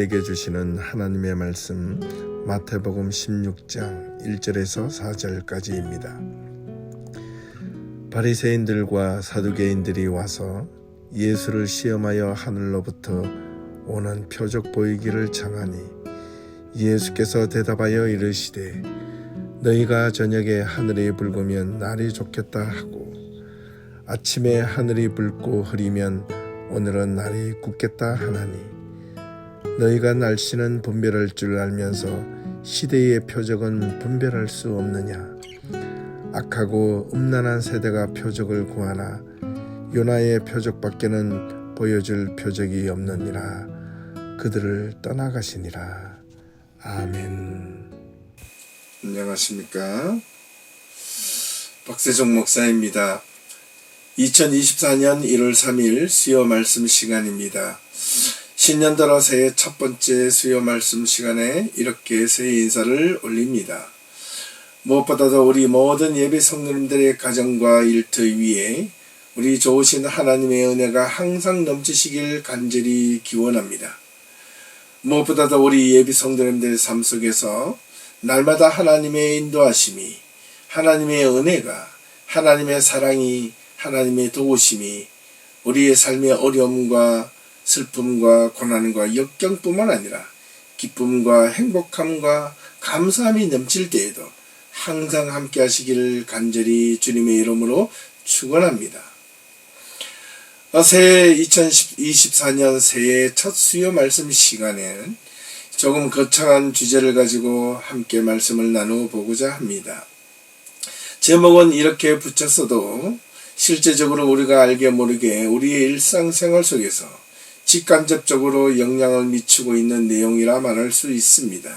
우리에게 주시는 하나님의 말씀 마태복음 16장 1절에서 4절까지입니다. 바리새인들과 사두개인들이 와서 예수를 시험하여 하늘로부터 오는 표적 보이기를 청하니 예수께서 대답하여 이르시되 너희가 저녁에 하늘이 붉으면 날이 좋겠다 하고 아침에 하늘이 붉고 흐리면 오늘은 날이 굳겠다 하나니 너희가 날씨는 분별할 줄 알면서 시대의 표적은 분별할 수 없느냐. 악하고 음란한 세대가 표적을 구하나 요나의 표적밖에는 보여줄 표적이 없느니라. 그들을 떠나가시니라. 아멘. 안녕하십니까. 박세종 목사입니다. 2024년 1월 3일 수요 말씀 시간입니다. 신년도로 새해 첫 번째 수요 말씀 시간에 이렇게 새해 인사를 올립니다. 무엇보다도 우리 모든 예배 성도님들의 가정과 일터 위에 우리 좋으신 하나님의 은혜가 항상 넘치시길 간절히 기원합니다. 무엇보다도 우리 예배 성도님들의 삶 속에서 날마다 하나님의 인도하심이, 하나님의 은혜가, 하나님의 사랑이, 하나님의 도우심이 우리의 삶의 어려움과 슬픔과 고난과 역경뿐만 아니라 기쁨과 행복함과 감사함이 넘칠 때에도 항상 함께 하시기를 간절히 주님의 이름으로 축원합니다. 새해 2024년 새해 첫 수요 말씀 시간에는 조금 거창한 주제를 가지고 함께 말씀을 나누어 보고자 합니다. 제목은 이렇게 붙였어도 실제적으로 우리가 알게 모르게 우리의 일상생활 속에서 직간접적으로 영향을 미치고 있는 내용이라 말할 수 있습니다.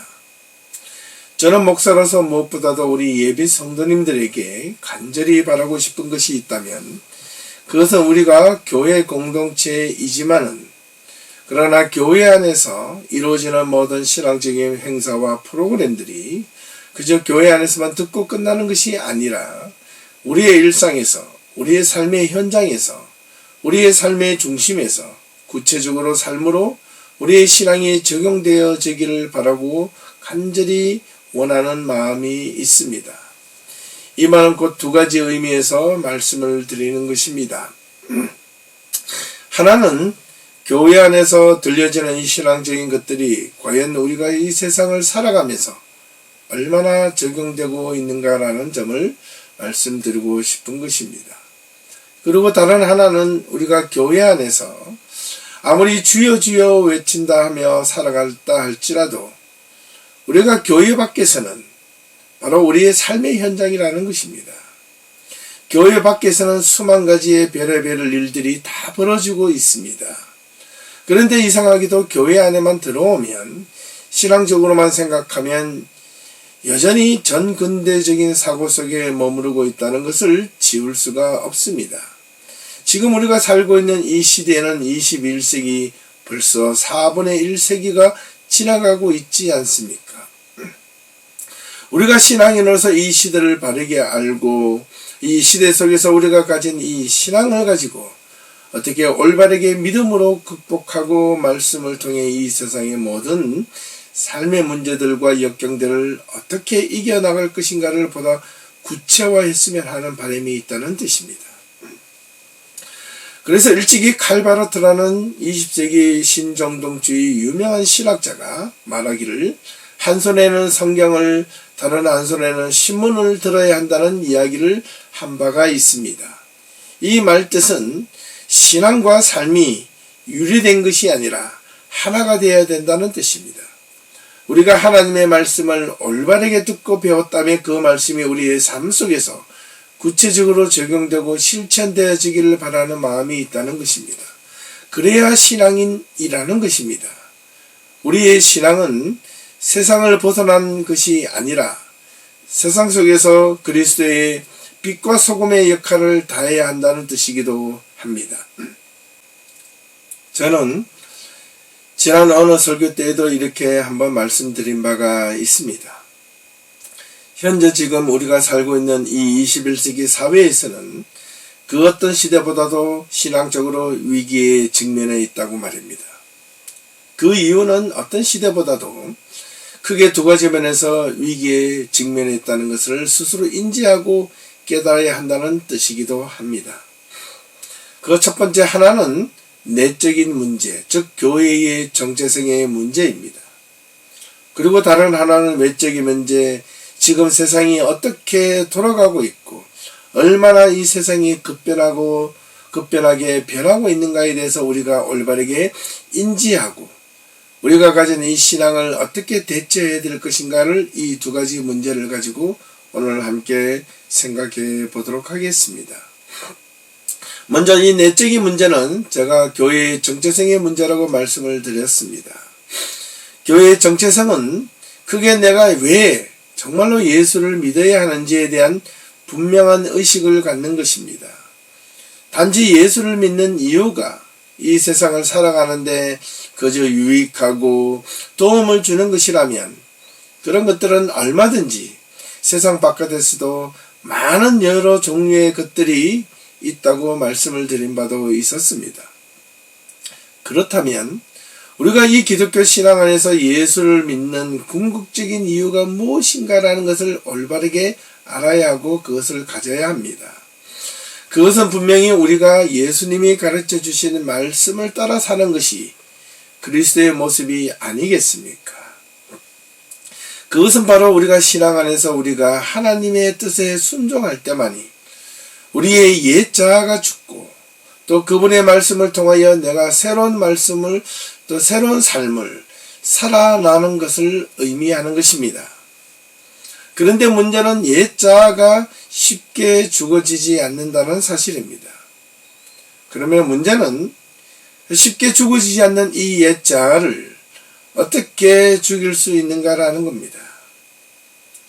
저는 목사로서 무엇보다도 우리 예비 성도님들에게 간절히 바라고 싶은 것이 있다면 그것은 우리가 교회 공동체이지만은 그러나 교회 안에서 이루어지는 모든 신앙적인 행사와 프로그램들이 그저 교회 안에서만 듣고 끝나는 것이 아니라 우리의 일상에서, 우리의 삶의 현장에서, 우리의 삶의 중심에서 구체적으로 삶으로 우리의 신앙이 적용되어지기를 바라고 간절히 원하는 마음이 있습니다. 이 말은 곧 두 가지 의미에서 말씀을 드리는 것입니다. 하나는 교회 안에서 들려지는 이 신앙적인 것들이 과연 우리가 이 세상을 살아가면서 얼마나 적용되고 있는가라는 점을 말씀드리고 싶은 것입니다. 그리고 다른 하나는 우리가 교회 안에서 아무리 주여 주여 외친다 하며 살아갔다 할지라도 우리가 교회 밖에서는 바로 우리의 삶의 현장이라는 것입니다. 교회 밖에서는 수만 가지의 별의별 일들이 다 벌어지고 있습니다. 그런데 이상하게도 교회 안에만 들어오면 신앙적으로만 생각하면 여전히 전근대적인 사고 속에 머무르고 있다는 것을 지울 수가 없습니다. 지금 우리가 살고 있는 이 시대에는 21세기 벌써 4분의 1세기가 지나가고 있지 않습니까? 우리가 신앙인으로서 이 시대를 바르게 알고 이 시대 속에서 우리가 가진 이 신앙을 가지고 어떻게 올바르게 믿음으로 극복하고 말씀을 통해 이 세상의 모든 삶의 문제들과 역경들을 어떻게 이겨나갈 것인가를 보다 구체화했으면 하는 바람이 있다는 뜻입니다. 그래서 일찍이 칼바르트라는 20세기 신정동주의 유명한 신학자가 말하기를 한 손에는 성경을 다른 한 손에는 신문을 들어야 한다는 이야기를 한 바가 있습니다. 이 말 뜻은 신앙과 삶이 유리된 것이 아니라 하나가 되어야 된다는 뜻입니다. 우리가 하나님의 말씀을 올바르게 듣고 배웠다면 그 말씀이 우리의 삶 속에서 구체적으로 적용되고 실천되어지기를 바라는 마음이 있다는 것입니다. 그래야 신앙인이라는 것입니다. 우리의 신앙은 세상을 벗어난 것이 아니라 세상 속에서 그리스도의 빛과 소금의 역할을 다해야 한다는 뜻이기도 합니다. 저는 지난 어느 설교 때에도 이렇게 한번 말씀드린 바가 있습니다. 현재 지금 우리가 살고 있는 이 21세기 사회에서는 그 어떤 시대보다도 신앙적으로 위기에 직면해 있다고 말입니다. 그 이유는 어떤 시대보다도 크게 두 가지 면에서 위기에 직면했다는 것을 스스로 인지하고 깨달아야 한다는 뜻이기도 합니다. 그 첫 번째 하나는 내적인 문제, 즉 교회의 정체성의 문제입니다. 그리고 다른 하나는 외적인 문제, 지금 세상이 어떻게 돌아가고 있고 얼마나 이 세상이 급변하게 변하고 있는가에 대해서 우리가 올바르게 인지하고 우리가 가진 이 신앙을 어떻게 대처해야 될 것인가를 이 두 가지 문제를 가지고 오늘 함께 생각해 보도록 하겠습니다. 먼저 이 내적인 문제는 제가 교회의 정체성의 문제라고 말씀을 드렸습니다. 교회의 정체성은 크게 내가 왜 정말로 예수를 믿어야 하는지에 대한 분명한 의식을 갖는 것입니다. 단지 예수를 믿는 이유가 이 세상을 살아가는데 그저 유익하고 도움을 주는 것이라면 그런 것들은 얼마든지 세상 바깥에서도 많은 여러 종류의 것들이 있다고 말씀을 드린 바도 있었습니다. 그렇다면 우리가 이 기독교 신앙 안에서 예수를 믿는 궁극적인 이유가 무엇인가라는 것을 올바르게 알아야 하고 그것을 가져야 합니다. 그것은 분명히 우리가 예수님이 가르쳐 주시는 말씀을 따라 사는 것이 그리스도의 모습이 아니겠습니까? 그것은 바로 우리가 신앙 안에서 우리가 하나님의 뜻에 순종할 때만이 우리의 옛 자아가 죽고 또 그분의 말씀을 통하여 내가 새로운 말씀을 또 새로운 삶을 살아나는 것을 의미하는 것입니다. 그런데 문제는 옛 자아가 쉽게 죽어지지 않는다는 사실입니다. 그러면 문제는 쉽게 죽어지지 않는 이 옛 자아를 어떻게 죽일 수 있는가라는 겁니다.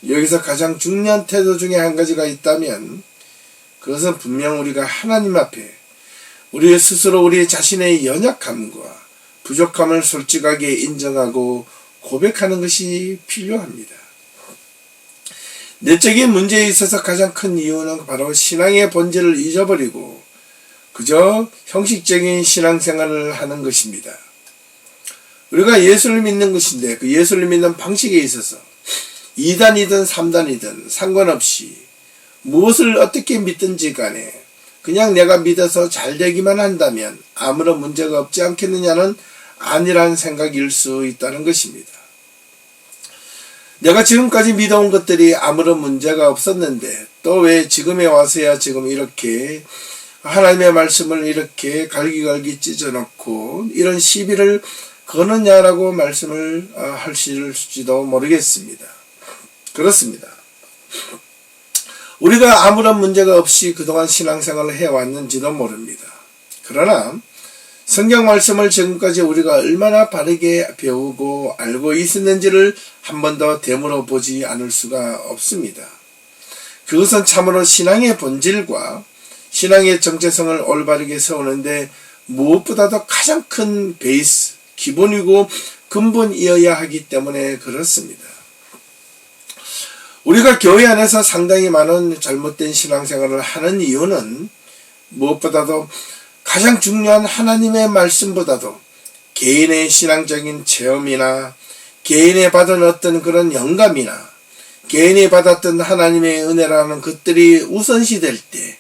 여기서 가장 중요한 태도 중에 한 가지가 있다면 그것은 분명 우리가 하나님 앞에 우리 스스로 우리 자신의 연약함과 부족함을 솔직하게 인정하고 고백하는 것이 필요합니다. 내적인 문제에 있어서 가장 큰 이유는 바로 신앙의 본질을 잊어버리고 그저 형식적인 신앙생활을 하는 것입니다. 우리가 예수를 믿는 것인데 그 예수를 믿는 방식에 있어서 2단이든 3단이든 상관없이 무엇을 어떻게 믿든지 간에 그냥 내가 믿어서 잘 되기만 한다면 아무런 문제가 없지 않겠느냐는 아니란 생각일 수 있다는 것입니다. 내가 지금까지 믿어온 것들이 아무런 문제가 없었는데 또 왜 지금에 와서야 지금 이렇게 하나님의 말씀을 이렇게 갈기갈기 찢어놓고 이런 시비를 거느냐라고 말씀을 하실지도 모르겠습니다. 그렇습니다. 우리가 아무런 문제가 없이 그동안 신앙생활을 해왔는지도 모릅니다. 그러나 성경 말씀을 지금까지 우리가 얼마나 바르게 배우고 알고 있었는지를 한 번도 되물어 보지 않을 수가 없습니다. 그것은 참으로 신앙의 본질과 신앙의 정체성을 올바르게 세우는데 무엇보다도 가장 큰 베이스, 기본이고 근본이어야 하기 때문에 그렇습니다. 우리가 교회 안에서 상당히 많은 잘못된 신앙생활을 하는 이유는 무엇보다도 가장 중요한 하나님의 말씀보다도 개인의 신앙적인 체험이나 개인이 받은 어떤 그런 영감이나 개인이 받았던 하나님의 은혜라는 것들이 우선시될 때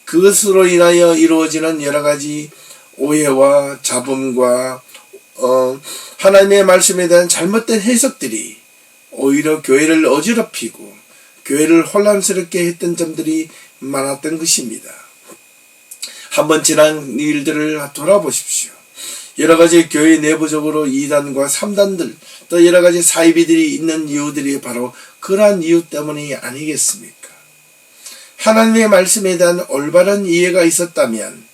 그것으로 인하여 이루어지는 여러 가지 오해와 잡음과 하나님의 말씀에 대한 잘못된 해석들이 오히려 교회를 어지럽히고 교회를 혼란스럽게 했던 점들이 많았던 것입니다. 한번 지난 일들을 돌아보십시오. 여러 가지 교회 내부적으로 2단과 3단들 또 여러 가지 사이비들이 있는 이유들이 바로 그러한 이유 때문이 아니겠습니까? 하나님의 말씀에 대한 올바른 이해가 있었다면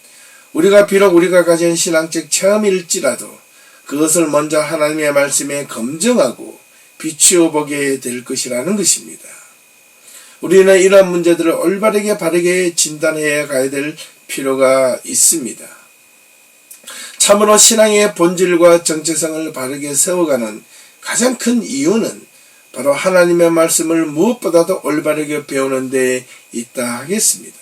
우리가 비록 우리가 가진 신앙적 체험일지라도 그것을 먼저 하나님의 말씀에 검증하고 비추어 보게 될 것이라는 것입니다. 우리는 이러한 문제들을 올바르게 바르게 진단해 가야 될 필요가 있습니다. 참으로 신앙의 본질과 정체성을 바르게 세워가는 가장 큰 이유는 바로 하나님의 말씀을 무엇보다도 올바르게 배우는 데 있다 하겠습니다.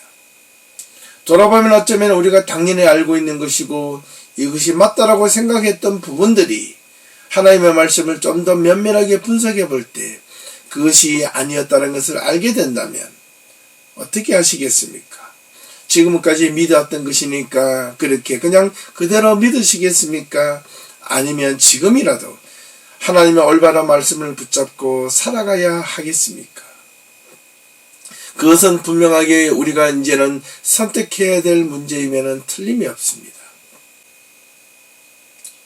돌아보면 어쩌면 우리가 당연히 알고 있는 것이고 이것이 맞다라고 생각했던 부분들이 하나님의 말씀을 좀 더 면밀하게 분석해 볼 때 그것이 아니었다는 것을 알게 된다면 어떻게 하시겠습니까? 지금까지 믿었던 것이니까 그렇게 그냥 그대로 믿으시겠습니까? 아니면 지금이라도 하나님의 올바른 말씀을 붙잡고 살아가야 하겠습니까? 그것은 분명하게 우리가 이제는 선택해야 될 문제임에는 틀림이 없습니다.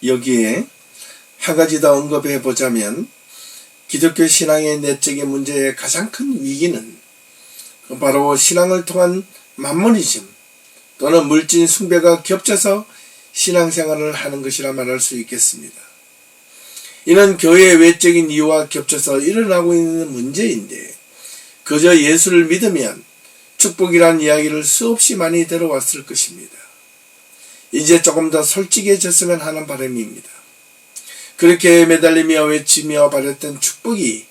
여기에 한 가지 더 언급해 보자면 기독교 신앙의 내적인 문제의 가장 큰 위기는 바로 신앙을 통한 만모니즘 또는 물질 숭배가 겹쳐서 신앙생활을 하는 것이라 말할 수 있겠습니다. 이는 교회의 외적인 이유와 겹쳐서 일어나고 있는 문제인데 그저 예수를 믿으면 축복이란 이야기를 수없이 많이 들어왔을 것입니다. 이제 조금 더 솔직해졌으면 하는 바람입니다. 그렇게 매달리며 외치며 바랬던 축복이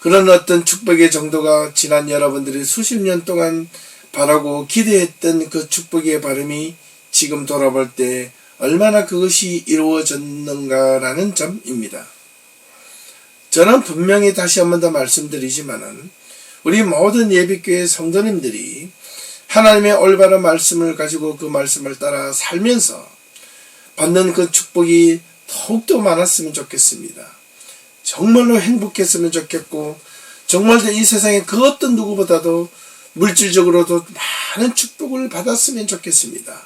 그런 어떤 축복의 정도가 지난 여러분들이 수십 년 동안 바라고 기대했던 그 축복의 바람이 지금 돌아볼 때 얼마나 그것이 이루어졌는가라는 점입니다. 저는 분명히 다시 한 번 더 말씀드리지만은 우리 모든 예비교회 성도님들이 하나님의 올바른 말씀을 가지고 그 말씀을 따라 살면서 받는 그 축복이 더욱더 많았으면 좋겠습니다. 정말로 행복했으면 좋겠고 정말 이 세상에 그 어떤 누구보다도 물질적으로도 많은 축복을 받았으면 좋겠습니다.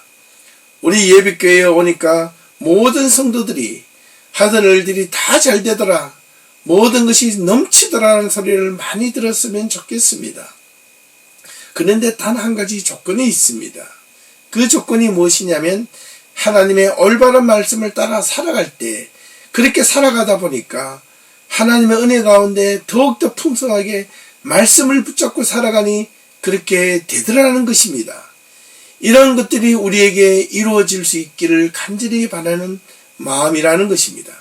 우리 예비교회에 오니까 모든 성도들이 하던 일들이 다 잘 되더라, 모든 것이 넘치더라는 소리를 많이 들었으면 좋겠습니다. 그런데 단 한 가지 조건이 있습니다. 그 조건이 무엇이냐면 하나님의 올바른 말씀을 따라 살아갈 때 그렇게 살아가다 보니까 하나님의 은혜 가운데 더욱더 풍성하게 말씀을 붙잡고 살아가니 그렇게 되더라는 것입니다. 이런 것들이 우리에게 이루어질 수 있기를 간절히 바라는 마음이라는 것입니다.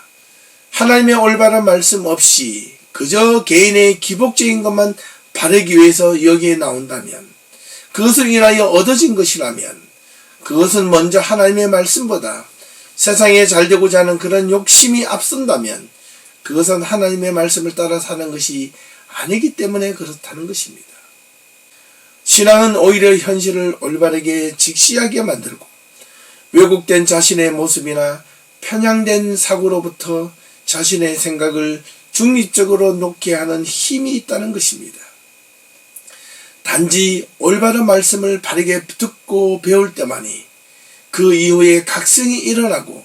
하나님의 올바른 말씀 없이 그저 개인의 기복적인 것만 바르기 위해서 여기에 나온다면, 그것을 인하여 얻어진 것이라면, 그것은 먼저 하나님의 말씀보다 세상에 잘되고자 하는 그런 욕심이 앞선다면 그것은 하나님의 말씀을 따라 사는 것이 아니기 때문에 그렇다는 것입니다. 신앙은 오히려 현실을 올바르게 직시하게 만들고 왜곡된 자신의 모습이나 편향된 사고로부터 자신의 생각을 중립적으로 놓게 하는 힘이 있다는 것입니다. 단지 올바른 말씀을 바르게 듣고 배울 때만이 그 이후에 각성이 일어나고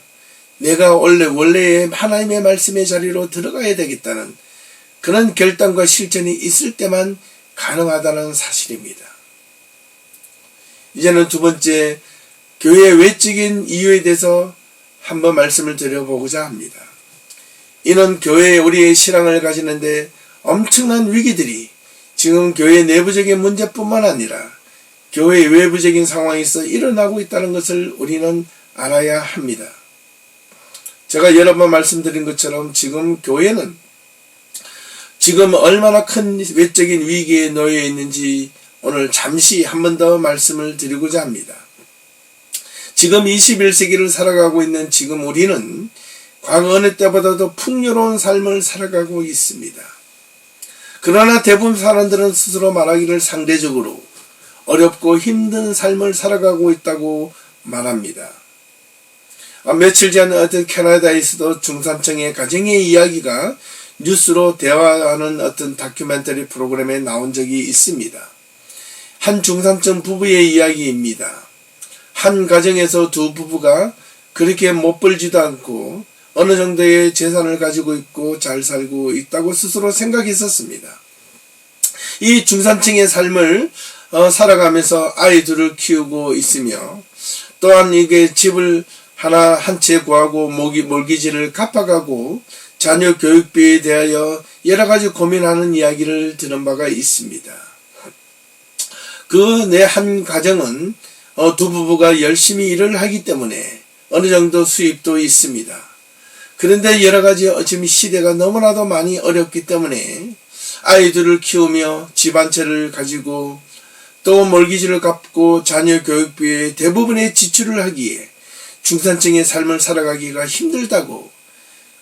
내가 원래의 하나님의 말씀의 자리로 들어가야 되겠다는 그런 결단과 실천이 있을 때만 가능하다는 사실입니다. 이제는 두 번째, 교회의 외적인 이유에 대해서 한번 말씀을 드려보고자 합니다. 이는 교회에 우리의 신앙을 가지는데 엄청난 위기들이 지금 교회 내부적인 문제뿐만 아니라 교회 외부적인 상황에서 일어나고 있다는 것을 우리는 알아야 합니다. 제가 여러 번 말씀드린 것처럼 지금 교회는 지금 얼마나 큰 외적인 위기에 놓여 있는지 오늘 잠시 한 번 더 말씀을 드리고자 합니다. 지금 21세기를 살아가고 있는 지금 우리는 과거 어느 때보다도 풍요로운 삶을 살아가고 있습니다. 그러나 대부분 사람들은 스스로 말하기를 상대적으로 어렵고 힘든 삶을 살아가고 있다고 말합니다. 며칠 전 어떤 캐나다에서도 중산층의 가정의 이야기가 뉴스로 대화하는 어떤 다큐멘터리 프로그램에 나온 적이 있습니다. 한 중산층 부부의 이야기입니다. 한 가정에서 두 부부가 그렇게 못 벌지도 않고 어느 정도의 재산을 가지고 있고 잘 살고 있다고 스스로 생각했었습니다. 이 중산층의 삶을 살아가면서 아이들을 키우고 있으며 또한 이게 집을 하나 한 채 구하고 몰기지를 갚아가고 자녀 교육비에 대하여 여러 가지 고민하는 이야기를 들은 바가 있습니다. 그 내 한 가정은 두 부부가 열심히 일을 하기 때문에 어느 정도 수입도 있습니다. 그런데 여러 가지 지금 시대가 너무나도 많이 어렵기 때문에 아이들을 키우며 집 한 채를 가지고 또 몰기지를 갚고 자녀 교육비에 대부분의 지출을 하기에 중산층의 삶을 살아가기가 힘들다고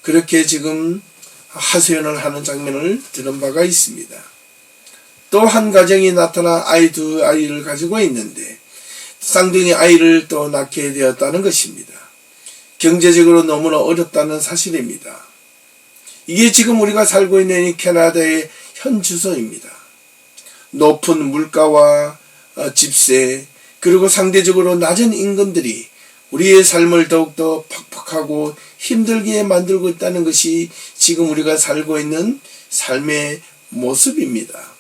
그렇게 지금 하소연을 하는 장면을 들은 바가 있습니다. 또 한 가정이 나타나 두 아이를 가지고 있는데 쌍둥이 아이를 또 낳게 되었다는 것입니다. 경제적으로 너무나 어렵다는 사실입니다. 이게 지금 우리가 살고 있는 이 캐나다의 현 주소입니다. 높은 물가와 집세, 그리고 상대적으로 낮은 임금들이 우리의 삶을 더욱더 팍팍하고 힘들게 만들고 있다는 것이 지금 우리가 살고 있는 삶의 모습입니다.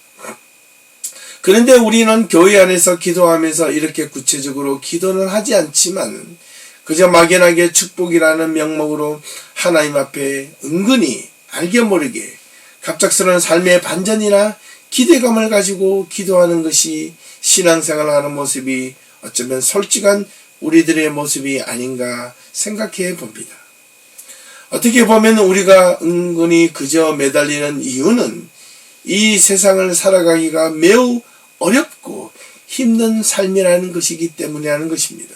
그런데 우리는 교회 안에서 기도하면서 이렇게 구체적으로 기도는 하지 않지만 그저 막연하게 축복이라는 명목으로 하나님 앞에 은근히 알게 모르게 갑작스러운 삶의 반전이나 기대감을 가지고 기도하는 것이 신앙생활을 하는 모습이 어쩌면 솔직한 우리들의 모습이 아닌가 생각해 봅니다. 어떻게 보면 우리가 은근히 그저 매달리는 이유는 이 세상을 살아가기가 매우 어렵고 힘든 삶이라는 것이기 때문에 하는 것입니다.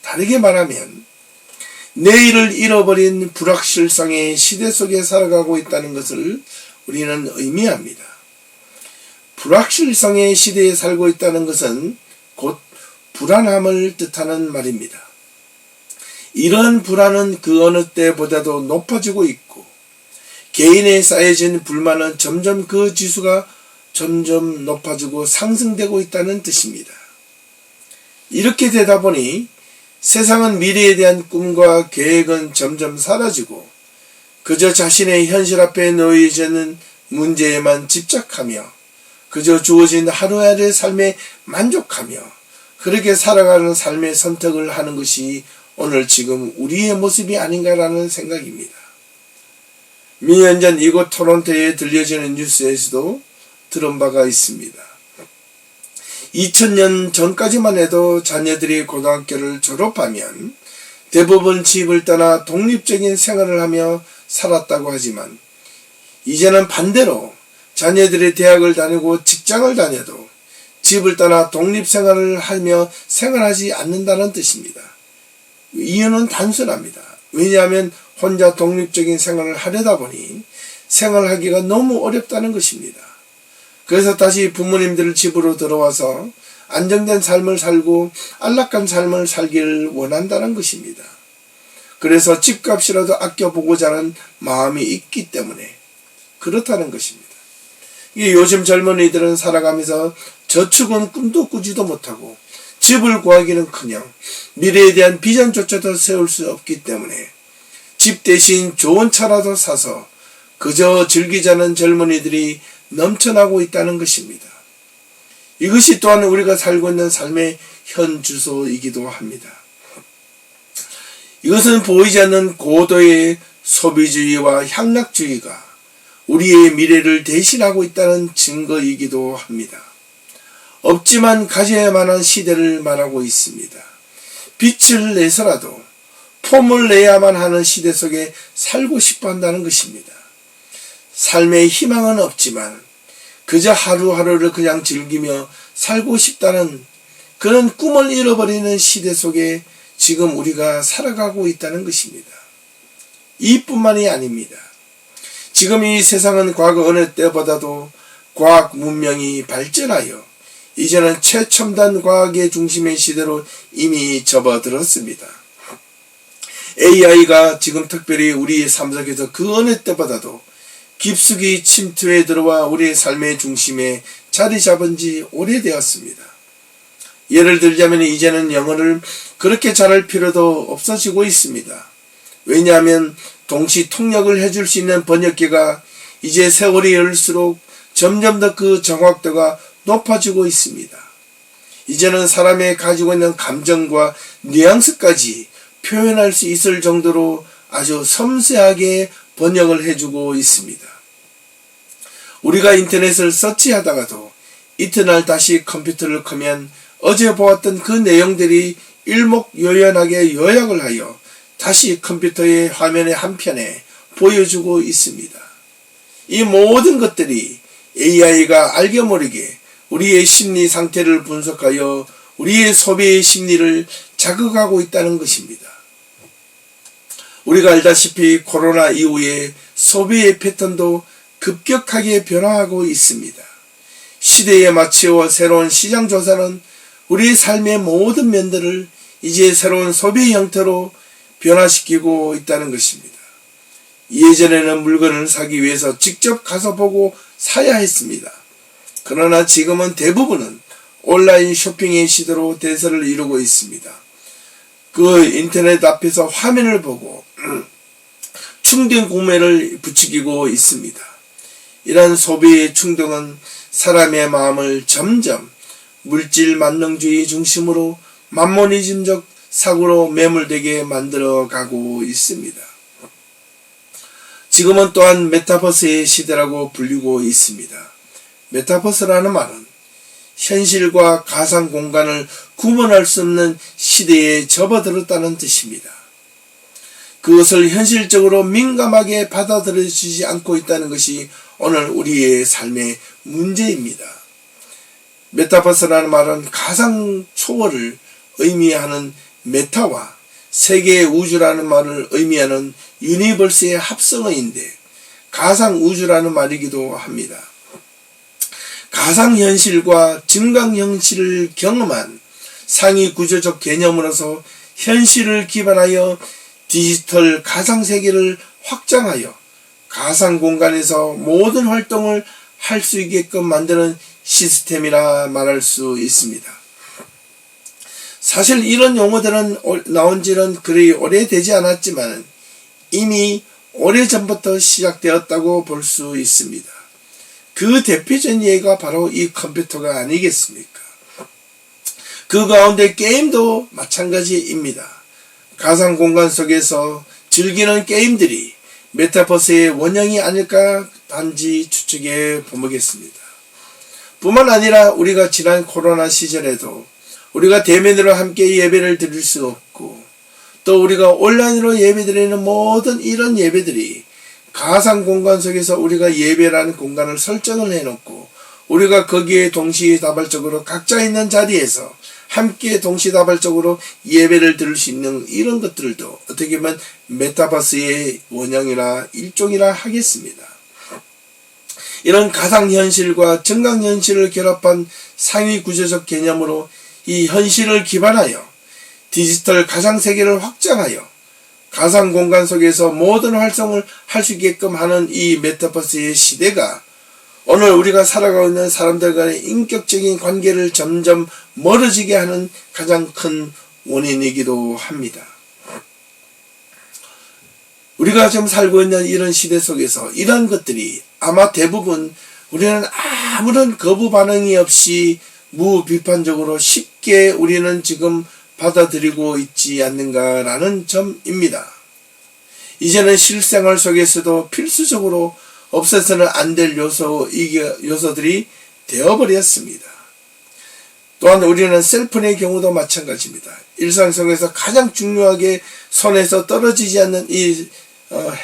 다르게 말하면 내일을 잃어버린 불확실성의 시대 속에 살아가고 있다는 것을 우리는 의미합니다. 불확실성의 시대에 살고 있다는 것은 곧 불안함을 뜻하는 말입니다. 이런 불안은 그 어느 때보다도 높아지고 있고 개인에 쌓여진 불만은 점점 그 지수가 점점 높아지고 상승되고 있다는 뜻입니다. 이렇게 되다 보니 세상은 미래에 대한 꿈과 계획은 점점 사라지고 그저 자신의 현실 앞에 놓여지는 문제에만 집착하며 그저 주어진 하루하루의 삶에 만족하며 그렇게 살아가는 삶의 선택을 하는 것이 오늘 지금 우리의 모습이 아닌가라는 생각입니다. 몇 년 전 이곳 토론토에 들려지는 뉴스에서도 들은 바가 있습니다. 2000년 전까지만 해도 자녀들이 고등학교를 졸업하면 대부분 집을 떠나 독립적인 생활을 하며 살았다고 하지만 이제는 반대로 자녀들이 대학을 다니고 직장을 다녀도 집을 떠나 독립생활을 하며 생활하지 않는다는 뜻입니다. 이유는 단순합니다. 왜냐하면 혼자 독립적인 생활을 하려다 보니 생활하기가 너무 어렵다는 것입니다. 그래서 다시 부모님들 집으로 들어와서 안정된 삶을 살고 안락한 삶을 살기를 원한다는 것입니다. 그래서 집값이라도 아껴보고자 하는 마음이 있기 때문에 그렇다는 것입니다. 요즘 젊은이들은 살아가면서 저축은 꿈도 꾸지도 못하고 집을 구하기는커녕 미래에 대한 비전조차도 세울 수 없기 때문에 집 대신 좋은 차라도 사서 그저 즐기자는 젊은이들이 넘쳐나고 있다는 것입니다. 이것이 또한 우리가 살고 있는 삶의 현 주소이기도 합니다. 이것은 보이지 않는 고도의 소비주의와 향락주의가 우리의 미래를 대신하고 있다는 증거이기도 합니다. 없지만 가져야만 한 시대를 말하고 있습니다. 빛을 내서라도 폼을 내야만 하는 시대 속에 살고 싶어 한다는 것입니다. 삶의 희망은 없지만 그저 하루하루를 그냥 즐기며 살고 싶다는 그런 꿈을 잃어버리는 시대 속에 지금 우리가 살아가고 있다는 것입니다. 이뿐만이 아닙니다. 지금 이 세상은 과거 어느 때보다도 과학 문명이 발전하여 이제는 최첨단 과학의 중심의 시대로 이미 접어들었습니다. AI가 지금 특별히 우리의 삶 속에서 그 어느 때보다도 깊숙이 침투해 들어와 우리의 삶의 중심에 자리 잡은 지 오래되었습니다. 예를 들자면 이제는 영어를 그렇게 잘할 필요도 없어지고 있습니다. 왜냐하면 동시 통역을 해줄 수 있는 번역기가 이제 세월이 흘수록 점점 더 그 정확도가 높아지고 있습니다. 이제는 사람의 가지고 있는 감정과 뉘앙스까지 표현할 수 있을 정도로 아주 섬세하게 번역을 해주고 있습니다. 우리가 인터넷을 서치하다가도 이튿날 다시 컴퓨터를 켜면 어제 보았던 그 내용들이 일목요연하게 요약을 하여 다시 컴퓨터의 화면의 한편에 보여주고 있습니다. 이 모든 것들이 AI가 알게 모르게 우리의 심리 상태를 분석하여 우리의 소비의 심리를 자극하고 있다는 것입니다. 우리가 알다시피 코로나 이후에 소비의 패턴도 급격하게 변화하고 있습니다. 시대에 맞추어 새로운 시장 조사는 우리 삶의 모든 면들을 이제 새로운 소비 형태로 변화시키고 있다는 것입니다. 예전에는 물건을 사기 위해서 직접 가서 보고 사야 했습니다. 그러나 지금은 대부분은 온라인 쇼핑의 시대로 대세를 이루고 있습니다. 그 인터넷 앞에서 화면을 보고 충동 구매를 부추기고 있습니다. 이러한 소비의 충동은 사람의 마음을 점점 물질 만능주의 중심으로 만모니즘적 사고로 매몰되게 만들어 가고 있습니다. 지금은 또한 메타버스의 시대라고 불리고 있습니다. 메타버스라는 말은 현실과 가상 공간을 구분할 수 없는 시대에 접어들었다는 뜻입니다. 그것을 현실적으로 민감하게 받아들여지지 않고 있다는 것이 오늘 우리의 삶의 문제입니다. 메타버스라는 말은 가상 초월을 의미하는 메타와 세계의 우주라는 말을 의미하는 유니버스의 합성어인데 가상 우주라는 말이기도 합니다. 가상현실과 증강현실을 경험한 상위 구조적 개념으로서 현실을 기반하여 디지털 가상세계를 확장하여 가상공간에서 모든 활동을 할 수 있게끔 만드는 시스템이라 말할 수 있습니다. 사실 이런 용어들은 나온 지는 그리 오래되지 않았지만 이미 오래전부터 시작되었다고 볼 수 있습니다. 그 대표적인 예가 바로 이 컴퓨터가 아니겠습니까? 그 가운데 게임도 마찬가지입니다. 가상 공간 속에서 즐기는 게임들이 메타버스의 원형이 아닐까 단지 추측해 보겠습니다. 뿐만 아니라 우리가 지난 코로나 시절에도 우리가 대면으로 함께 예배를 드릴 수 없고 또 우리가 온라인으로 예배드리는 모든 이런 예배들이 가상 공간 속에서 우리가 예배라는 공간을 설정을 해놓고 우리가 거기에 동시다발적으로 각자 있는 자리에서 함께 동시다발적으로 예배를 드릴 수 있는 이런 것들도 어떻게 보면 메타버스의 원형이나 일종이라 하겠습니다. 이런 가상현실과 증강현실을 결합한 상위 구조적 개념으로 이 현실을 기반하여 디지털 가상세계를 확장하여 가상공간 속에서 모든 활동을 할 수 있게끔 하는 이 메타버스의 시대가 오늘 우리가 살아가고 있는 사람들 간의 인격적인 관계를 점점 멀어지게 하는 가장 큰 원인이기도 합니다. 우리가 지금 살고 있는 이런 시대 속에서 이런 것들이 아마 대부분 우리는 아무런 거부 반응이 없이 무비판적으로 쉽게 우리는 지금 받아들이고 있지 않는가라는 점입니다. 이제는 실생활 속에서도 필수적으로 없어서는 안 될 요소들이 되어버렸습니다. 또한 우리는 셀폰의 경우도 마찬가지입니다. 일상 속에서 가장 중요하게 손에서 떨어지지 않는 이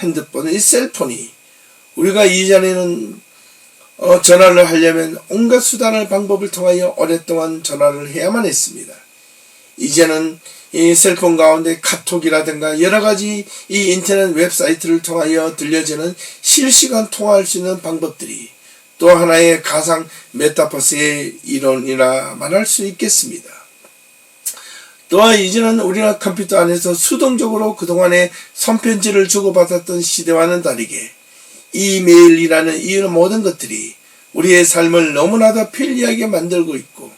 핸드폰, 이 셀폰이 우리가 이전에는 전화를 하려면 온갖 수단을 방법을 통하여 오랫동안 전화를 해야만 했습니다. 이제는 이 셀폰 가운데 카톡이라든가 여러가지 이 인터넷 웹사이트를 통하여 들려지는 실시간 통화할 수 있는 방법들이 또 하나의 가상 메타버스의 일원이라 말할 수 있겠습니다. 또한 이제는 우리가 컴퓨터 안에서 수동적으로 그동안에 손편지를 주고받았던 시대와는 다르게 이메일이라는 이런 모든 것들이 우리의 삶을 너무나도 편리하게 만들고 있고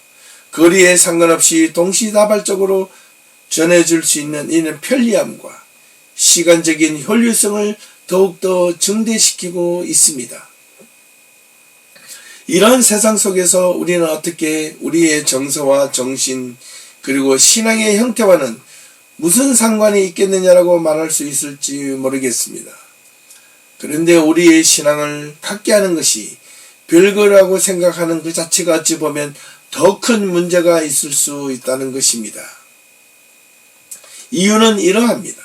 거리에 상관없이 동시다발적으로 전해줄 수 있는 이런 편리함과 시간적인 효율성을 더욱더 증대시키고 있습니다. 이런 세상 속에서 우리는 어떻게 우리의 정서와 정신 그리고 신앙의 형태와는 무슨 상관이 있겠느냐라고 말할 수 있을지 모르겠습니다. 그런데 우리의 신앙을 갖게 하는 것이 별거라고 생각하는 그 자체가 어찌 보면 더 큰 문제가 있을 수 있다는 것입니다. 이유는 이러합니다.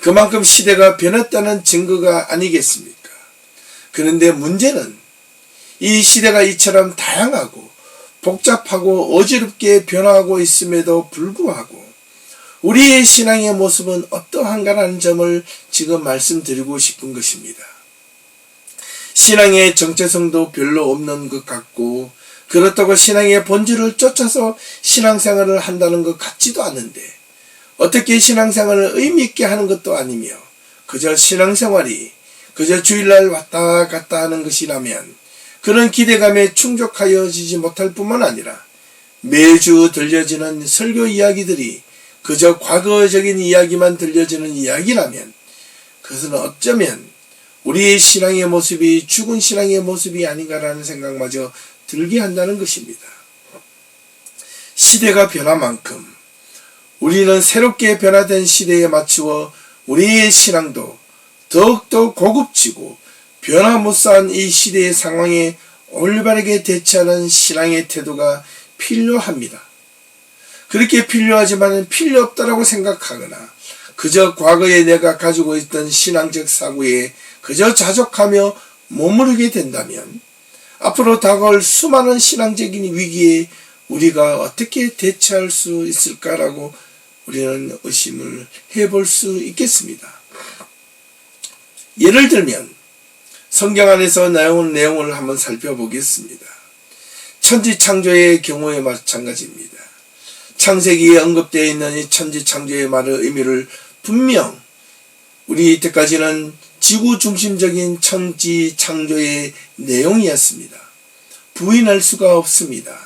그만큼 시대가 변했다는 증거가 아니겠습니까? 그런데 문제는 이 시대가 이처럼 다양하고 복잡하고 어지럽게 변화하고 있음에도 불구하고 우리의 신앙의 모습은 어떠한가라는 점을 지금 말씀드리고 싶은 것입니다. 신앙의 정체성도 별로 없는 것 같고, 그렇다고 신앙의 본질을 쫓아서 신앙생활을 한다는 것 같지도 않은데, 어떻게 신앙생활을 의미있게 하는 것도 아니며 그저 신앙생활이 그저 주일날 왔다 갔다 하는 것이라면 그런 기대감에 충족하여지지 못할 뿐만 아니라 매주 들려지는 설교 이야기들이 그저 과거적인 이야기만 들려지는 이야기라면 그것은 어쩌면 우리의 신앙의 모습이 죽은 신앙의 모습이 아닌가라는 생각마저 들게 한다는 것입니다. 시대가 변한 만큼 우리는 새롭게 변화된 시대에 맞추어 우리의 신앙도 더욱더 고급지고 변화무쌍한 이 시대의 상황에 올바르게 대처하는 신앙의 태도가 필요합니다. 그렇게 필요하지만 필요 없다라고 생각하거나 그저 과거에 내가 가지고 있던 신앙적 사고에 그저 자족하며 머무르게 된다면 앞으로 다가올 수많은 신앙적인 위기에 우리가 어떻게 대처할 수 있을까라고 우리는 의심을 해볼 수 있겠습니다. 예를 들면 성경 안에서 나온 내용을 한번 살펴보겠습니다. 천지창조의 경우에 마찬가지입니다. 창세기에 언급되어 있는 이 천지창조의 말의 의미를 분명 우리 이때까지는 지구 중심적인 천지창조의 내용이었습니다. 부인할 수가 없습니다.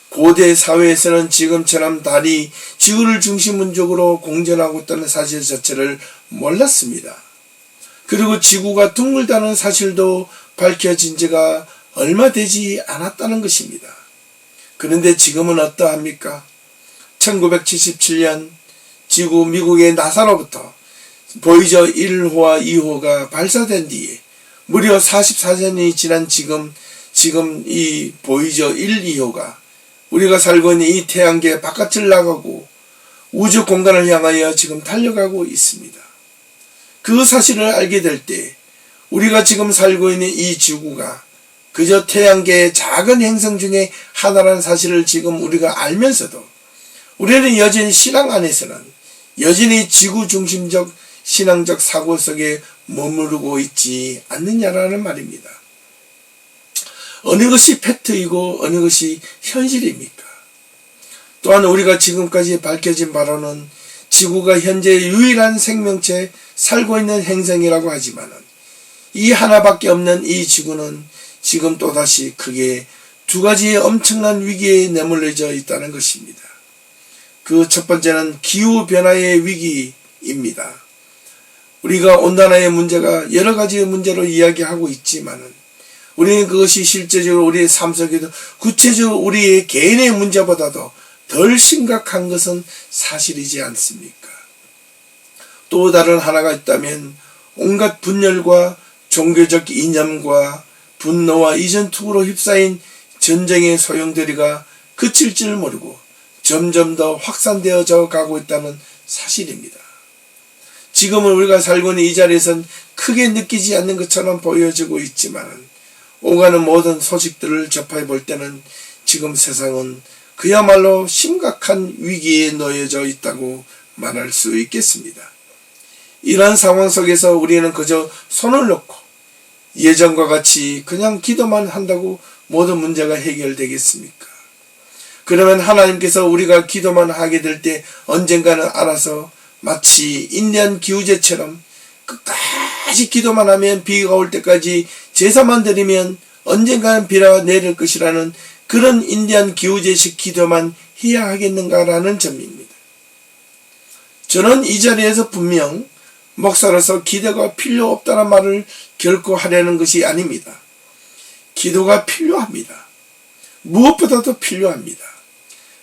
고대 사회에서는 지금처럼 달이 지구를 중심적으로 공전하고 있다는 사실 자체를 몰랐습니다. 그리고 지구가 둥글다는 사실도 밝혀진 지가 얼마 되지 않았다는 것입니다. 그런데 지금은 어떠합니까? 1977년 지구 미국의 나사로부터 보이저 1호와 2호가 발사된 뒤에 무려 44년이 지난 지금 이 보이저 1, 2호가 우리가 살고 있는 이 태양계 바깥을 나가고 우주 공간을 향하여 지금 달려가고 있습니다. 그 사실을 알게 될 때 우리가 지금 살고 있는 이 지구가 그저 태양계의 작은 행성 중에 하나라는 사실을 지금 우리가 알면서도 우리는 여전히 신앙 안에서는 여전히 지구 중심적 신앙적 사고 속에 머무르고 있지 않느냐라는 말입니다. 어느 것이 팩트이고 어느 것이 현실입니까? 또한 우리가 지금까지 밝혀진 바로는 지구가 현재 유일한 생명체 살고 있는 행성이라고 하지만 이 하나밖에 없는 이 지구는 지금 또다시 크게 두 가지의 엄청난 위기에 내몰려져 있다는 것입니다. 그 첫 번째는 기후변화의 위기입니다. 우리가 온난화의 문제가 여러 가지의 문제로 이야기하고 있지만은 우리는 그것이 실제적으로 우리의 삶 속에도 구체적으로 우리의 개인의 문제보다도 덜 심각한 것은 사실이지 않습니까? 또 다른 하나가 있다면 온갖 분열과 종교적 이념과 분노와 이전투구로 휩싸인 전쟁의 소용돌이가 그칠 줄 모르고 점점 더 확산되어져 가고 있다는 사실입니다. 지금은 우리가 살고 있는 이 자리에선 크게 느끼지 않는 것처럼 보여지고 있지만 오가는 모든 소식들을 접해 볼 때는 지금 세상은 그야말로 심각한 위기에 놓여져 있다고 말할 수 있겠습니다. 이러한 상황 속에서 우리는 그저 손을 놓고 예전과 같이 그냥 기도만 한다고 모든 문제가 해결되겠습니까? 그러면 하나님께서 우리가 기도만 하게 될 때 언젠가는 알아서 마치 인디안 기후제처럼 끝까지 기도만 하면 비가 올 때까지 제사만 드리면 언젠가는 비가 내릴 것이라는 그런 인디안 기후제식 기도만 해야 하겠는가라는 점입니다. 저는 이 자리에서 분명 목사로서 기도가 필요 없다는 말을 결코 하려는 것이 아닙니다. 기도가 필요합니다. 무엇보다도 필요합니다.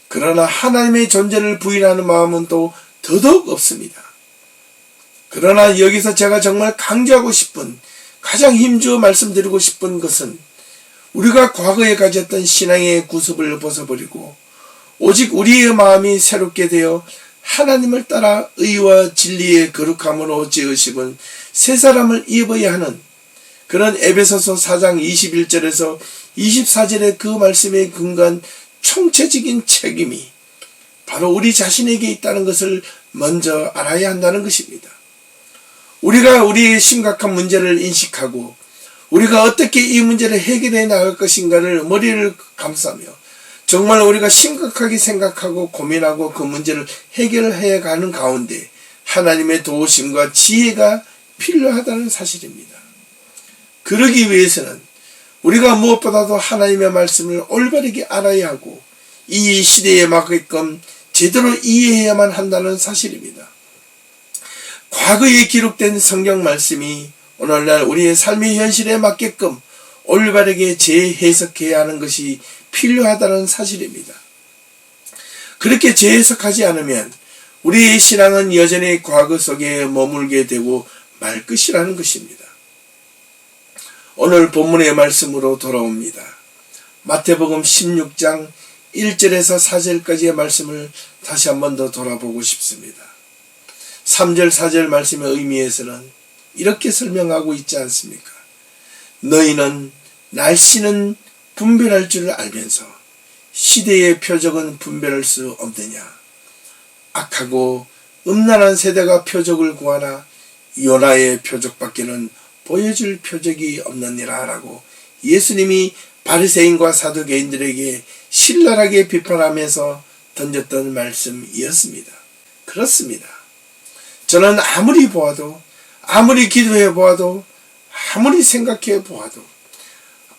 그러나 하나님의 존재를 부인하는 마음은 또 더더욱 없습니다. 그러나 여기서 제가 정말 강조하고 싶은 가장 힘주어 말씀드리고 싶은 것은 우리가 과거에 가졌던 신앙의 구습을 벗어버리고 오직 우리의 마음이 새롭게 되어 하나님을 따라 의와 진리의 거룩함으로 지으시곤 새 사람을 입어야 하는 그런 에베소서 4장 21절에서 24절의 그 말씀에 근거한 총체적인 책임이 바로 우리 자신에게 있다는 것을 먼저 알아야 한다는 것입니다. 우리가 우리의 심각한 문제를 인식하고 우리가 어떻게 이 문제를 해결해 나갈 것인가를 머리를 감싸며 정말 우리가 심각하게 생각하고 고민하고 그 문제를 해결해 가는 가운데 하나님의 도우심과 지혜가 필요하다는 사실입니다. 그러기 위해서는 우리가 무엇보다도 하나님의 말씀을 올바르게 알아야 하고 이 시대에 맞게끔 제대로 이해해야만 한다는 사실입니다. 과거에 기록된 성경 말씀이 오늘날 우리의 삶의 현실에 맞게끔 올바르게 재해석해야 하는 것이 필요하다는 사실입니다. 그렇게 재해석하지 않으면 우리의 신앙은 여전히 과거 속에 머물게 되고 말 것이라는 것입니다. 오늘 본문의 말씀으로 돌아옵니다. 마태복음 16장 1절에서 4절까지의 말씀을 다시 한 번 더 돌아보고 싶습니다. 3절 4절 말씀의 의미에서는 이렇게 설명하고 있지 않습니까? 너희는 날씨는 분별할 줄 알면서 시대의 표적은 분별할 수 없느냐? 악하고 음란한 세대가 표적을 구하나 요나의 표적밖에는 보여줄 표적이 없느니라 라고 예수님이 바리새인과 사두개인들에게 신랄하게 비판하면서 던졌던 말씀이었습니다. 그렇습니다. 저는 아무리 보아도 아무리 기도해 보아도 아무리 생각해 보아도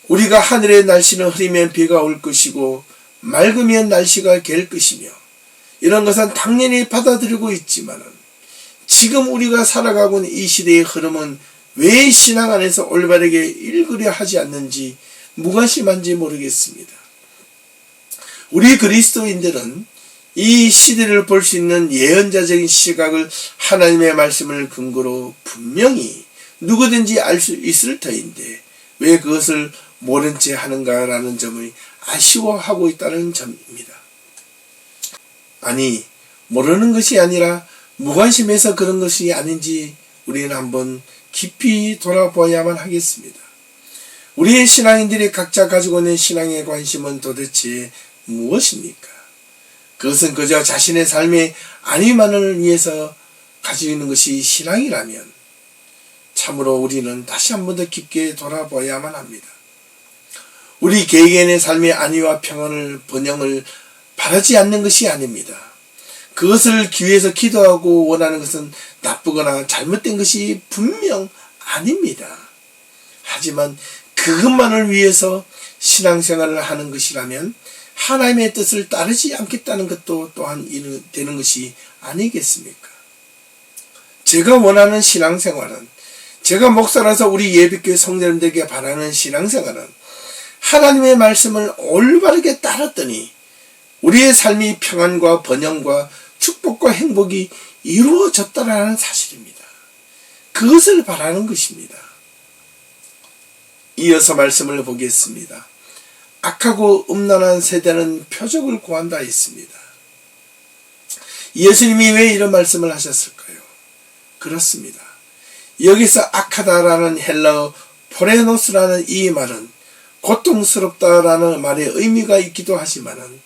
우리가 하늘의 날씨는 흐리면 비가 올 것이고 맑으면 날씨가 갤 것이며 이런 것은 당연히 받아들이고 있지만은 지금 우리가 살아가고 있는 이 시대의 흐름은 왜 신앙 안에서 올바르게 읽으려 하지 않는지 무관심한지 모르겠습니다. 우리 그리스도인들은 이 시대를 볼 수 있는 예언자적인 시각을 하나님의 말씀을 근거로 분명히 누구든지 알 수 있을 터인데 왜 그것을 모른 채 하는가라는 점을 아쉬워하고 있다는 점입니다. 아니, 모르는 것이 아니라 무관심해서 그런 것이 아닌지 우리는 한번 깊이 돌아보아야만 하겠습니다. 우리의 신앙인들이 각자 가지고 있는 신앙의 관심은 도대체 무엇입니까? 그것은 그저 자신의 삶의 안위만을 위해서 가지고 있는 것이 신앙이라면 참으로 우리는 다시 한 번 더 깊게 돌아봐야만 합니다. 우리 개개인의 삶의 안위와 평안을 번영을 바라지 않는 것이 아닙니다. 그것을 위해서 기도하고 원하는 것은 나쁘거나 잘못된 것이 분명 아닙니다. 하지만 그것만을 위해서 신앙생활을 하는 것이라면 하나님의 뜻을 따르지 않겠다는 것도 또한 되는 것이 아니겠습니까? 제가 원하는 신앙생활은 제가 목사라서 우리 예비교회 성도님들에게 바라는 신앙생활은 하나님의 말씀을 올바르게 따랐더니 우리의 삶이 평안과 번영과 축복과 행복이 이루어졌다라는 사실입니다. 그것을 바라는 것입니다. 이어서 말씀을 보겠습니다. 악하고 음란한 세대는 표적을 구한다 했습니다. 예수님이 왜 이런 말씀을 하셨을까요? 그렇습니다. 여기서 악하다라는 헬라어 포레노스라는 이 말은 고통스럽다라는 말의 의미가 있기도 하지만은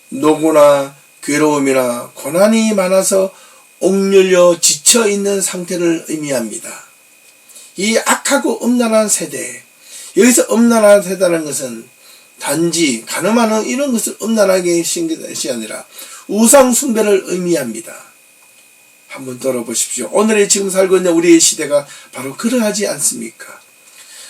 노고나 괴로움이나 고난이 많아서 옥률려 지쳐있는 상태를 의미합니다. 이 악하고 음란한 세대, 여기서 음란한 세대라는 것은 단지 가늠하는 이런 것을 음란하게 신기는 것이 아니라 우상 숭배를 의미합니다. 한번 들어보십시오. 오늘의 지금 살고 있는 우리의 시대가 바로 그러하지 않습니까?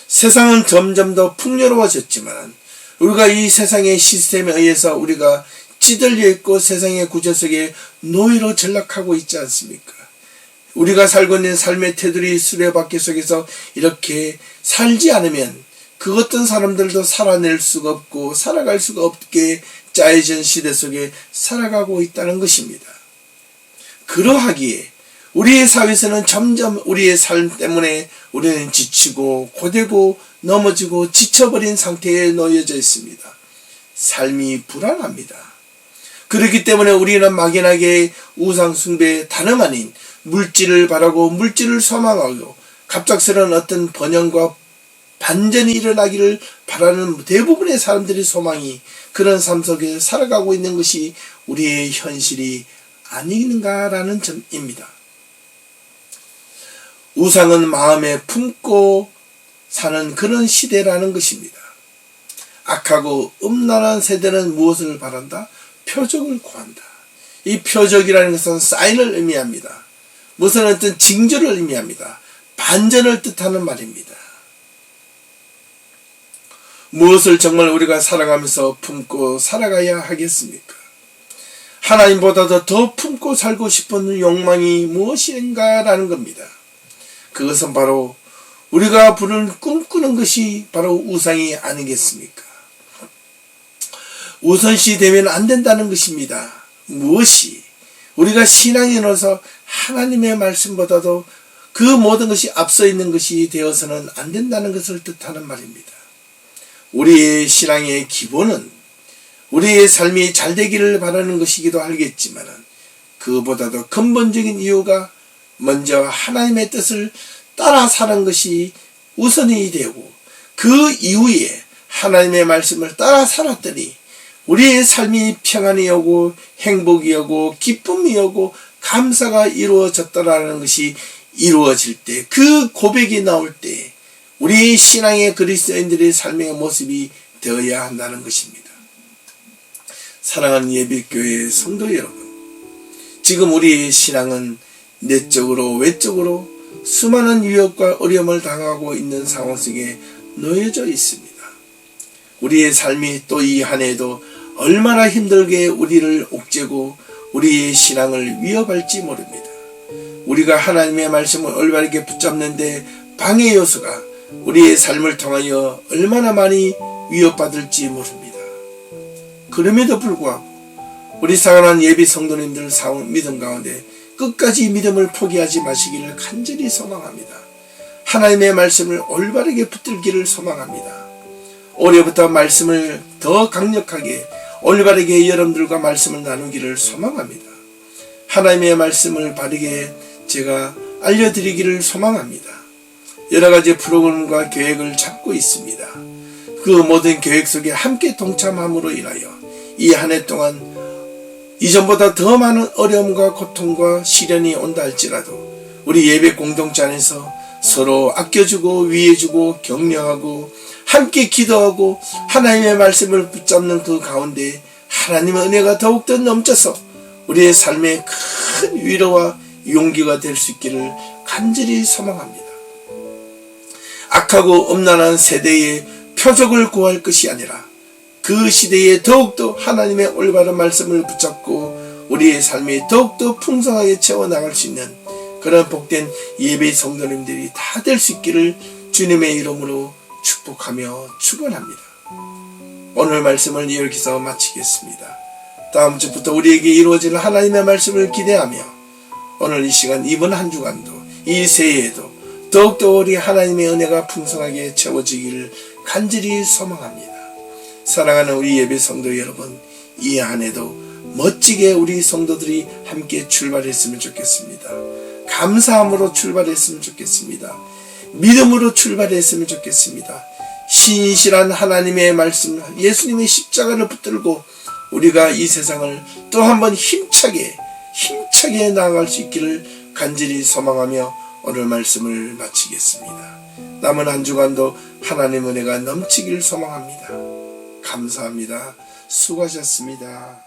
세상은 점점 더 풍요로워졌지만 우리가 이 세상의 시스템에 의해서 우리가 찌들려 있고 세상의 구조 속에 노예로 전락하고 있지 않습니까? 우리가 살고 있는 삶의 테두리 수레바퀴 속에서 이렇게 살지 않으면 그 어떤 사람들도 살아낼 수가 없고 살아갈 수가 없게 짜여진 시대 속에 살아가고 있다는 것입니다. 그러하기에 우리의 사회에서는 점점 우리의 삶 때문에 우리는 지치고 고되고 넘어지고 지쳐버린 상태에 놓여져 있습니다. 삶이 불안합니다. 그렇기 때문에 우리는 막연하게 우상숭배 다름 아닌 물질을 바라고 물질을 소망하고 갑작스러운 어떤 번영과 반전이 일어나기를 바라는 대부분의 사람들의 소망이 그런 삶 속에 살아가고 있는 것이 우리의 현실이 아닌가라는 점입니다. 우상은 마음에 품고 사는 그런 시대라는 것입니다. 악하고 음란한 세대는 무엇을 바란다? 표적을 구한다. 이 표적이라는 것은 사인을 의미합니다. 무슨 어떤 징조를 의미합니다. 반전을 뜻하는 말입니다. 무엇을 정말 우리가 살아가면서 품고 살아가야 하겠습니까? 하나님보다도 더 품고 살고 싶은 욕망이 무엇인가라는 겁니다. 그것은 바로 우리가 꿈꾸는 것이 바로 우상이 아니겠습니까? 우선시 되면 안 된다는 것입니다. 무엇이? 우리가 신앙인으로서 하나님의 말씀보다도 그 모든 것이 앞서 있는 것이 되어서는 안 된다는 것을 뜻하는 말입니다. 우리의 신앙의 기본은 우리의 삶이 잘 되기를 바라는 것이기도 하겠지만 그보다도 근본적인 이유가 먼저 하나님의 뜻을 따라 사는 것이 우선이 되고 그 이후에 하나님의 말씀을 따라 살았더니 우리의 삶이 평안이 오고 행복이 오고 기쁨이 오고 감사가 이루어졌다라는 것이 이루어질 때, 그 고백이 나올 때 우리 신앙의 그리스도인들의 삶의 모습이 되어야 한다는 것입니다. 사랑하는 예비교회 성도 여러분, 지금 우리의 신앙은 내적으로 외적으로 수많은 위협과 어려움을 당하고 있는 상황 속에 놓여져 있습니다. 우리의 삶이 또 이 한 해도 얼마나 힘들게 우리를 옥죄고 우리의 신앙을 위협할지 모릅니다. 우리가 하나님의 말씀을 올바르게 붙잡는데 방해 요소가 우리의 삶을 통하여 얼마나 많이 위협받을지 모릅니다. 그럼에도 불구하고 우리 사랑하는 예비 성도님들 믿음 가운데 끝까지 믿음을 포기하지 마시기를 간절히 소망합니다. 하나님의 말씀을 올바르게 붙들기를 소망합니다. 올해부터 말씀을 더 강력하게 올바르게 여러분들과 말씀을 나누기를 소망합니다. 하나님의 말씀을 바르게 제가 알려드리기를 소망합니다. 여러 가지 프로그램과 계획을 잡고 있습니다. 그 모든 계획 속에 함께 동참함으로 인하여 이 한 해 동안 이전보다 더 많은 어려움과 고통과 시련이 온다 할지라도 우리 예배 공동체 안에서 서로 아껴주고 위해주고 격려하고 함께 기도하고 하나님의 말씀을 붙잡는 그 가운데 하나님의 은혜가 더욱더 넘쳐서 우리의 삶에 큰 위로와 용기가 될 수 있기를 간절히 소망합니다. 악하고 음란한 세대의 표적을 구할 것이 아니라 그 시대에 더욱더 하나님의 올바른 말씀을 붙잡고 우리의 삶이 더욱더 풍성하게 채워나갈 수 있는 그런 복된 예배 성도님들이 다 될 수 있기를 주님의 이름으로 축복하며 축원합니다. 오늘 말씀을 여기서 마치겠습니다. 다음 주부터 우리에게 이루어질 하나님의 말씀을 기대하며 오늘 이 시간 이번 한 주간도 이 새해에도 더욱더 우리 하나님의 은혜가 풍성하게 채워지기를 간절히 소망합니다. 사랑하는 우리 예배 성도 여러분, 이 한 해도 멋지게 우리 성도들이 함께 출발했으면 좋겠습니다. 감사함으로 출발했으면 좋겠습니다. 믿음으로 출발했으면 좋겠습니다. 신실한 하나님의 말씀, 예수님의 십자가를 붙들고 우리가 이 세상을 또 한번 힘차게 나아갈 수 있기를 간절히 소망하며 오늘 말씀을 마치겠습니다. 남은 한 주간도 하나님의 은혜가 넘치기를 소망합니다. 감사합니다. 수고하셨습니다.